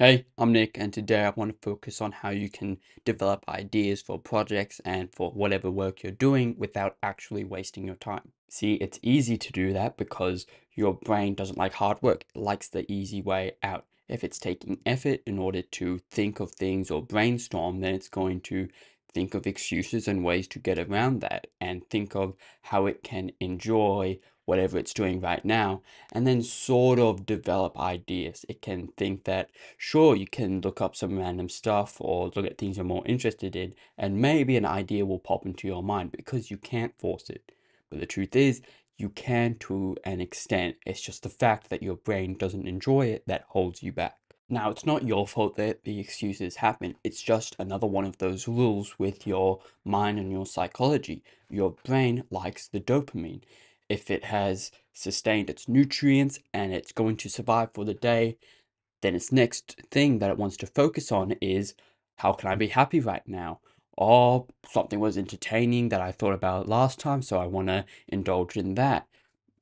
Hey, I'm Nick, and today I want to focus on how you can develop ideas for projects and for whatever work you're doing without actually wasting your time. See, it's easy to do that because your brain doesn't like hard work, it likes the easy way out. If it's taking effort in order to think of things or brainstorm, then it's going to think of excuses and ways to get around that and think of how it can enjoy whatever it's doing right now and then sort of develop ideas. It can think that sure, you can look up some random stuff or look at things you're more interested in, and maybe an idea will pop into your mind because you can't force it. But the truth is, you can to an extent. It's just the fact that your brain doesn't enjoy it that holds you back. Now, it's not your fault that the excuses happen. It's just another one of those rules with your mind and your psychology. Your brain likes the dopamine. If it has sustained its nutrients and it's going to survive for the day, then its next thing that it wants to focus on is how can I be happy right now? Or something was entertaining that I thought about last time, so I want to indulge in that.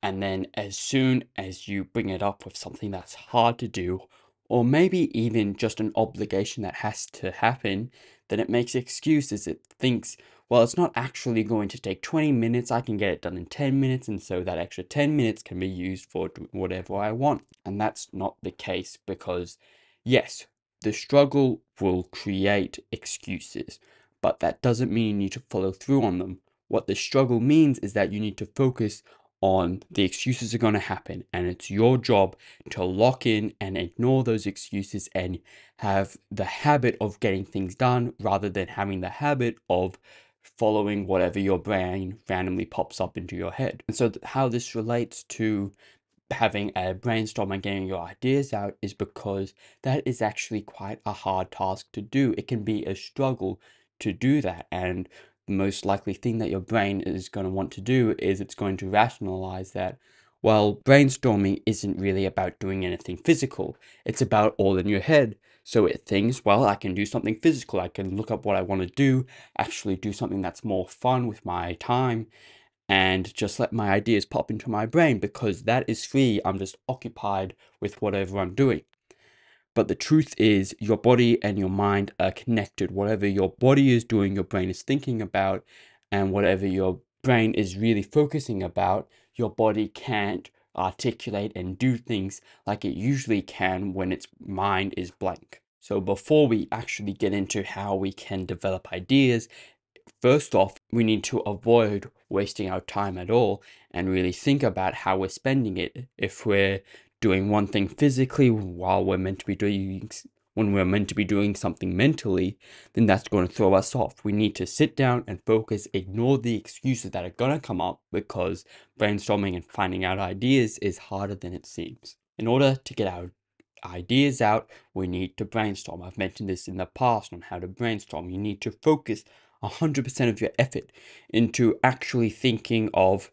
And then as soon as you bring it up with something that's hard to do, or maybe even just an obligation that has to happen, then it makes excuses. It thinks, well, it's not actually going to take 20 minutes. I can get it done in 10 minutes. And so that extra 10 minutes can be used for whatever I want. And that's not the case because, yes, the struggle will create excuses, but that doesn't mean you need to follow through on them. What the struggle means is that you need to focus on the excuses are going to happen, and it's your job to lock in and ignore those excuses and have the habit of getting things done rather than having the habit of following whatever your brain randomly pops up into your head. And so how this relates to having a brainstorm and getting your ideas out is because that is actually quite a hard task to do. It can be a struggle to do that. And the most likely thing that your brain is going to want to do is it's going to rationalize that, well, brainstorming isn't really about doing anything physical. It's about all in your head. So it thinks, well, I can do something physical. I can look up what I want to do, actually do something that's more fun with my time and just let my ideas pop into my brain because that is free. I'm just occupied with whatever I'm doing. But the truth is, your body and your mind are connected. Whatever your body is doing, your brain is thinking about, and whatever your brain is really focusing about, your body can't articulate and do things like it usually can when its mind is blank. So, before we actually get into how we can develop ideas, first off, we need to avoid wasting our time at all and really think about how we're spending it. If we're doing one thing physically while we're meant to be doing when we're meant to be doing something mentally, then that's going to throw us off. We need to sit down and focus, ignore the excuses that are going to come up because brainstorming and finding out ideas is harder than it seems. In order to get our ideas out, we need to brainstorm. I've mentioned this in the past on how to brainstorm. You need to focus 100% of your effort into actually thinking of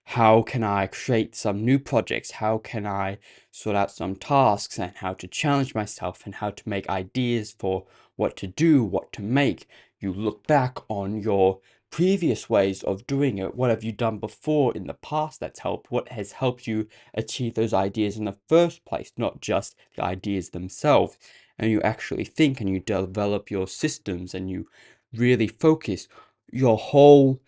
how can I create some new projects? How can I sort out some tasks and how to challenge myself and how to make ideas for what to do, what to make? You look back on your previous ways of doing it. What have you done before in the past that's helped? What has helped you achieve those ideas in the first place, not just the ideas themselves? And you actually think and you develop your systems and you really focus your whole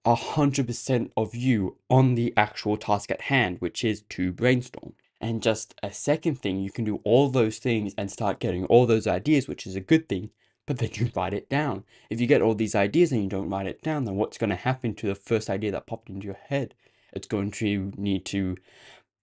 100% of you on the actual task at hand, which is to brainstorm. And just a second thing, you can do all those things and start getting all those ideas, which is a good thing, but then you write it down. If you get all these ideas and you don't write it down, then what's going to happen to the first idea that popped into your head? It's going to need to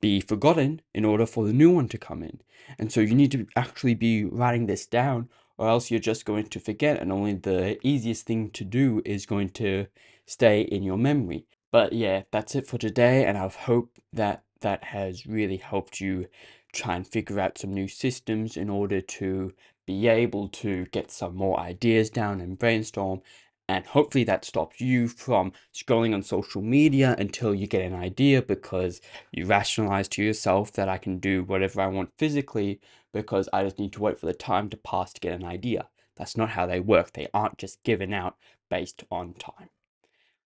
be forgotten in order for the new one to come in. And so you need to actually be writing this down, or else you're just going to forget, and only the easiest thing to do is going to stay in your memory. But yeah, that's it for today, and I hope that that has really helped you try and figure out some new systems in order to be able to get some more ideas down and brainstorm. And hopefully that stops you from scrolling on social media until you get an idea because you rationalize to yourself that I can do whatever I want physically because I just need to wait for the time to pass to get an idea. That's not how they work. They aren't just given out based on time.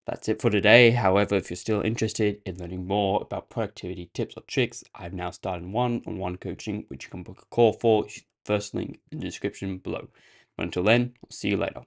That's it for today. However, if you're still interested in learning more about productivity tips or tricks, I've now started one-on-one coaching, which you can book a call for. first link in the description below. But until then, I'll see you later.